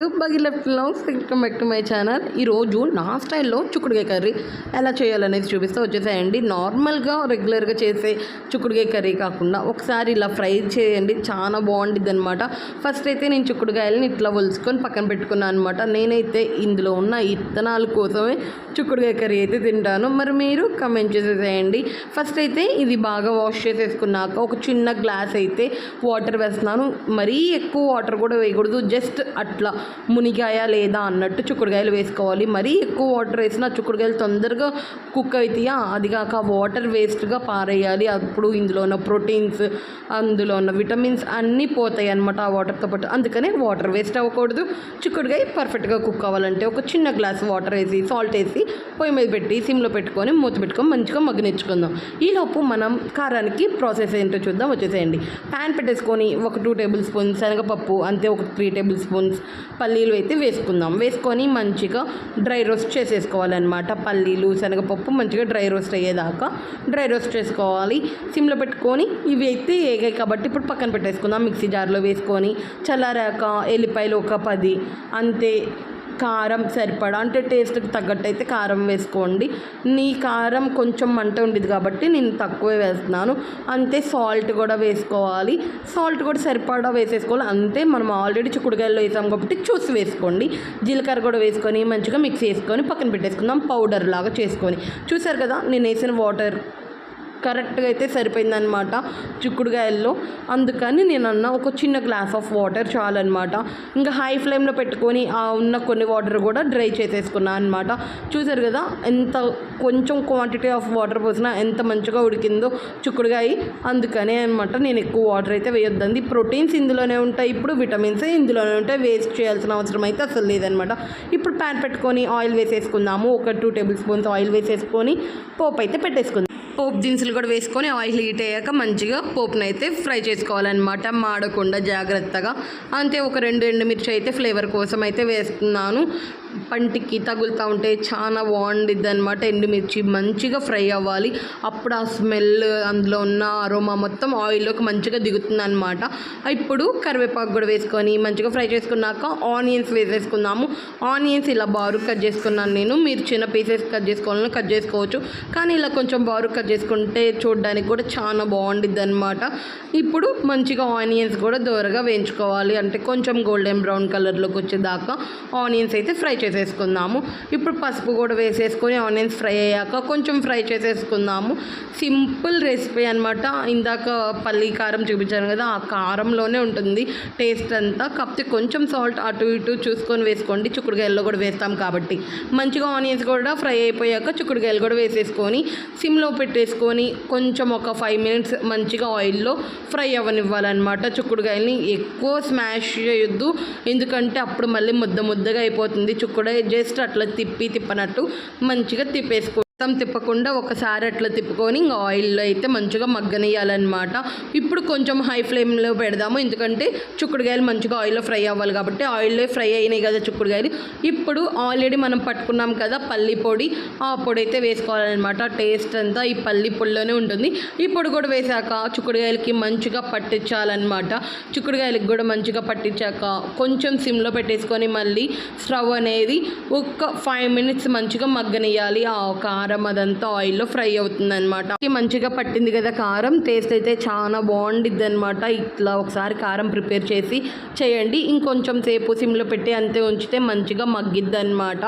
Welcome back to my channel. ఈరోజు నా స్టైల్లో చిక్కుడుకాయ కర్రీ ఎలా చేయాలనేది చూపిస్తూ వచ్చేసాయండి. నార్మల్గా రెగ్యులర్గా చేసే చిక్కుడుకాయ కర్రీ కాకుండా ఒకసారి ఇలా ఫ్రై చేయండి, చాలా బాగుంటుంది అనమాట. ఫస్ట్ అయితే నేను చిక్కుడుకాయలని ఇట్లా ఒలుసుకొని పక్కన పెట్టుకున్నాను అనమాట. నేనైతే ఇందులో ఉన్న ఇత్తనాల కోసమే చిక్కుడుకాయ కర్రీ అయితే తింటాను. మరి మీరు కమెంట్ చేసేసేయండి. ఫస్ట్ అయితే ఇది బాగా వాష్ చేసేసుకున్నాక ఒక చిన్న గ్లాస్ అయితే వాటర్ వేస్తున్నాను. మరీ ఎక్కువ వాటర్ కూడా వేయకూడదు, జస్ట్ అట్లా మునిగాయా లేదా అన్నట్టు చిక్కుడుకాయలు వేసుకోవాలి. మరీ ఎక్కువ వాటర్ వేసినా చిక్కుడుకాయలు తొందరగా కుక్ అవుతాయా, అది కాక వాటర్ వేస్ట్గా పారేయాలి. అప్పుడు ఇందులో ఉన్న ప్రోటీన్స్, అందులో ఉన్న విటమిన్స్ అన్నీ పోతాయి అన్నమాట ఆ వాటర్తో పాటు. అందుకనే వాటర్ వేస్ట్ అవ్వకూడదు. చిక్కుడుకాయ పర్ఫెక్ట్గా కుక్ అవ్వాలంటే ఒక చిన్న గ్లాస్ వాటర్ వేసి సాల్ట్ వేసి పొయ్యి మీద పెట్టి సిమ్లో పెట్టుకొని మూత పెట్టుకొని మంచిగా మగ్గనిచ్చుకుందాం. ఈలోపు మనం కారానికి ప్రాసెస్ ఏంటో చూద్దాం. వచ్చేసేయండి. ప్యాన్ పెట్టేసుకొని ఒక 2 టేబుల్ స్పూన్స్ శనగపప్పు, అంతే ఒక 3 టేబుల్ స్పూన్స్ పల్లీలు అయితే వేసుకుందాం. వేసుకొని మంచిగా డ్రై రోస్ట్ చేసేసుకోవాలన్నమాట. పల్లీలు శనగపప్పు మంచిగా డ్రై రోస్ట్ అయ్యేదాకా డ్రై రోస్ట్ చేసుకోవాలి. సిమ్లో పెట్టుకొని ఇవి అయితే ఏగాయి కాబట్టి ఇప్పుడు పక్కన పెట్టేసుకుందాం. మిక్సీ జార్లో వేసుకొని చల్లారాక ఎల్లిపాయలు ఒక 10, అంతే కారం సరిపడా, అంటే టేస్ట్కి తగ్గట్టు అయితే కారం వేసుకోండి. నీ కారం కొంచెం మంట ఉండేది కాబట్టి నేను తక్కువే వేస్తున్నాను. అంతే సాల్ట్ కూడా వేసుకోవాలి. సాల్ట్ కూడా సరిపడా వేసేసుకోవాలి. అంతే మనం ఆల్రెడీ చిక్కుడుకాయల్లో వేసాం కాబట్టి చూసి వేసుకోండి. జీలకర్ర కూడా వేసుకొని మంచిగా మిక్స్ చేసుకొని పక్కన పెట్టేసుకుందాం, పౌడర్ లాగా చేసుకొని. చూసారు కదా నేను వేసిన వాటర్ కరెక్ట్గా అయితే సరిపోయిందనమాట చిక్కుడుకాయల్లో. అందుకని నేను అన్న ఒక చిన్న గ్లాస్ ఆఫ్ వాటర్ చాలన్నమాట. ఇంకా హై ఫ్లేమ్లో పెట్టుకొని ఆ ఉన్న కొన్ని వాటర్ కూడా డ్రై చేసేసుకున్నాను అనమాట. చూసారు కదా ఎంత కొంచెం క్వాంటిటీ ఆఫ్ వాటర్ పోసినా ఎంత మంచిగా ఉడికిందో చిక్కుడుకాయ. అందుకనే అనమాట నేను ఎక్కువ వాటర్ అయితే వేయొద్దండి. ప్రోటీన్స్ ఇందులోనే ఉంటాయి, ఇప్పుడు విటమిన్స్ ఇందులోనే ఉంటాయి. వేస్ట్ చేయాల్సిన అవసరం అయితే అసలు లేదనమాట. ఇప్పుడు ప్యాన్ పెట్టుకొని ఆయిల్ వేసేసుకుందాము. ఒక 2 టేబుల్ స్పూన్స్ ఆయిల్ వేసేసుకొని పోపు అయితే పెట్టేసుకుందాం. పోపు దినుసులు కూడా వేసుకొని ఆయిల్ హీట్ అయ్యాక మంచిగా పోపును అయితే ఫ్రై చేసుకోవాలన్నమాట, మాడకుండా జాగ్రత్తగా. అంతే ఒక 2 ఎండుమిర్చి అయితే ఫ్లేవర్ కోసం అయితే వేస్తున్నాను. పంటికి తగులుతూ ఉంటే చాలా బాగుండిద్ది అనమాట. ఎండుమిర్చి మంచిగా ఫ్రై అవ్వాలి, అప్పుడు ఆ స్మెల్ అందులో ఉన్న అరోమా మొత్తం ఆయిల్లోకి మంచిగా దిగుతుంది అనమాట. ఇప్పుడు కరివేపాకు కూడా వేసుకొని మంచిగా ఫ్రై చేసుకున్నాక ఆనియన్స్ వేసేసుకుందాము. ఆనియన్స్ ఇలా బారు కట్ చేసుకున్నాను నేను. మీరు చిన్న పీసెస్ కట్ చేసుకోవాలని కట్ చేసుకోవచ్చు, కానీ ఇలా కొంచెం బారు కట్ చేసుకుంటే చూడడానికి కూడా చాలా బాగుండిద్ది అనమాట. ఇప్పుడు మంచిగా ఆనియన్స్ కూడా దోరగా వేయించుకోవాలి, అంటే కొంచెం గోల్డెన్ బ్రౌన్ కలర్లోకి వచ్చేదాకా ఆనియన్స్ అయితే ఫ్రై చేసేసుకుందాము. ఇప్పుడు పసుపు కూడా వేసేసుకొని ఆనియన్స్ ఫ్రై అయ్యాక కొంచెం ఫ్రై చేసేసుకుందాము. సింపుల్ రెసిపీ అనమాట. ఇందాక పల్లి కారం చూపించాను కదా, ఆ కారంలోనే ఉంటుంది టేస్ట్ అంతా. కాకపోతే కొంచెం సాల్ట్ అటు ఇటు చూసుకొని వేసుకోండి, చిక్కుడుకాయల్లో కూడా వేస్తాం కాబట్టి. మంచిగా ఆనియన్స్ కూడా ఫ్రై అయిపోయాక చిక్కుడుకాయలు కూడా వేసేసుకొని సిమ్లో పెట్టేసుకొని కొంచెం ఒక 5 మినిట్స్ మంచిగా ఆయిల్లో ఫ్రై అవ్వనివ్వాలన్నమాట. చిక్కుడుకాయలని ఎక్కువ స్మాష్ చేయొద్దు, ఎందుకంటే అప్పుడు మళ్ళీ ముద్దగా అయిపోతుంది. చిక్కుడుకాయ జస్ట్ అట్లా తిప్పనట్టు మంచిగా తిప్పేసుకో. తిప్పకుండా ఒకసారి అట్లా తిప్పుకొని ఇంకా ఆయిల్లో అయితే మంచిగా మగ్గనియాలన్నమాట. ఇప్పుడు కొంచెం హై ఫ్లేమ్లో పెడదాము, ఎందుకంటే చిక్కుడుకాయలు మంచిగా ఆయిల్లో ఫ్రై అవ్వాలి కాబట్టి. ఆయిల్లో ఫ్రై అయినాయి కదా చిక్కుడుకాయలు. ఇప్పుడు ఆల్రెడీ మనం పట్టుకున్నాం కదా పల్లి పొడి, ఆ పొడి అయితే వేసుకోవాలన్నమాట. టేస్ట్ అంతా ఈ పల్లి పొడిలోనే ఉంటుంది. ఈ పొడి కూడా వేసాక చిక్కుడుకాయలకి మంచిగా పట్టించాలన్నమాట. చిక్కుడుకాయలకి కూడా మంచిగా పట్టించాక కొంచెం సిమ్లో పెట్టేసుకొని మళ్ళీ స్టవ్ అనేది ఒక 5 మినిట్స్ మంచిగా మగ్గనియాలి. ఆ కారం అదంతా ఆయిల్లో ఫ్రై అవుతుంది అనమాట. మంచిగా పట్టింది కదా కారం, టేస్ట్ అయితే చాలా బాగుండిద్ది అనమాట. ఇట్లా ఒకసారి కారం ప్రిపేర్ చేసి చేయండి. ఇంకొంచెం సేపు సిమ్లో పెట్టి అంతే ఉంచితే మంచిగా మగ్గిద్ది అనమాట.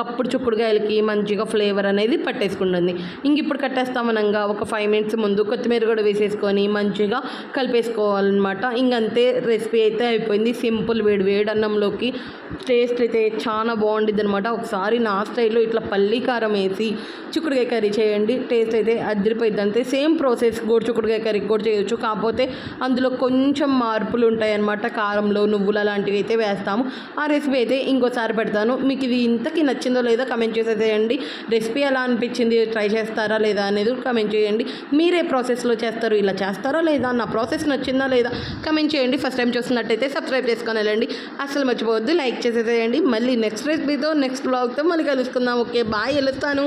అప్పుడు చిక్కుడుకాయలకి మంచిగా ఫ్లేవర్ అనేది పట్టేసుకుంటుంది. ఇంక ఇప్పుడు కట్టేస్తామనగా ఒక 5 మినిట్స్ ముందు కొత్తిమీర కూడా వేసేసుకొని మంచిగా కలిపేసుకోవాలన్నమాట. ఇంకంతే రెసిపీ అయితే అయిపోయింది. సింపుల్ వేడి అన్నంలోకి టేస్ట్ అయితే చాలా బాగుండిద్ది అనమాట. ఒకసారి నా స్టైల్లో ఇట్లా పల్లి కారం వేసి చిక్కుడుకాయ కర్రీ చేయండి, టేస్ట్ అయితే అదిరిపోయింది. అంతే సేమ్ ప్రాసెస్ గోడు చిక్కుడుకాయ కర్రీకి కూడా చేయొచ్చు, కాకపోతే అందులో కొంచెం మార్పులు ఉంటాయన్నమాట. కారంలో నువ్వులు అలాంటివి అయితే వేస్తాము. ఆ రెసిపీ అయితే ఇంకోసారి పెడతాను. మీకు ఇది ఇంతకీ నచ్చిందో లేదో కమెంట్ చేసేసేయండి. రెసిపీ ఎలా అనిపించింది, ట్రై చేస్తారా లేదా అనేది కమెంట్ చేయండి. మీరే ప్రాసెస్లో చేస్తారు, ఇలా చేస్తారా లేదా, నా ప్రాసెస్ నచ్చిందా లేదా కమెంట్ చేయండి. ఫస్ట్ టైం చూస్తున్నట్టయితే సబ్స్క్రైబ్ చేసుకొని వెళ్ళండి, అసలు మర్చిపోవద్దు, లైక్ చేసేసేయండి. మళ్ళీ నెక్స్ట్ రెసిపీతో నెక్స్ట్ బ్లాగ్తో మళ్ళీ కలుసుకుందాం. ఓకే బాయ్, వెళ్తాను.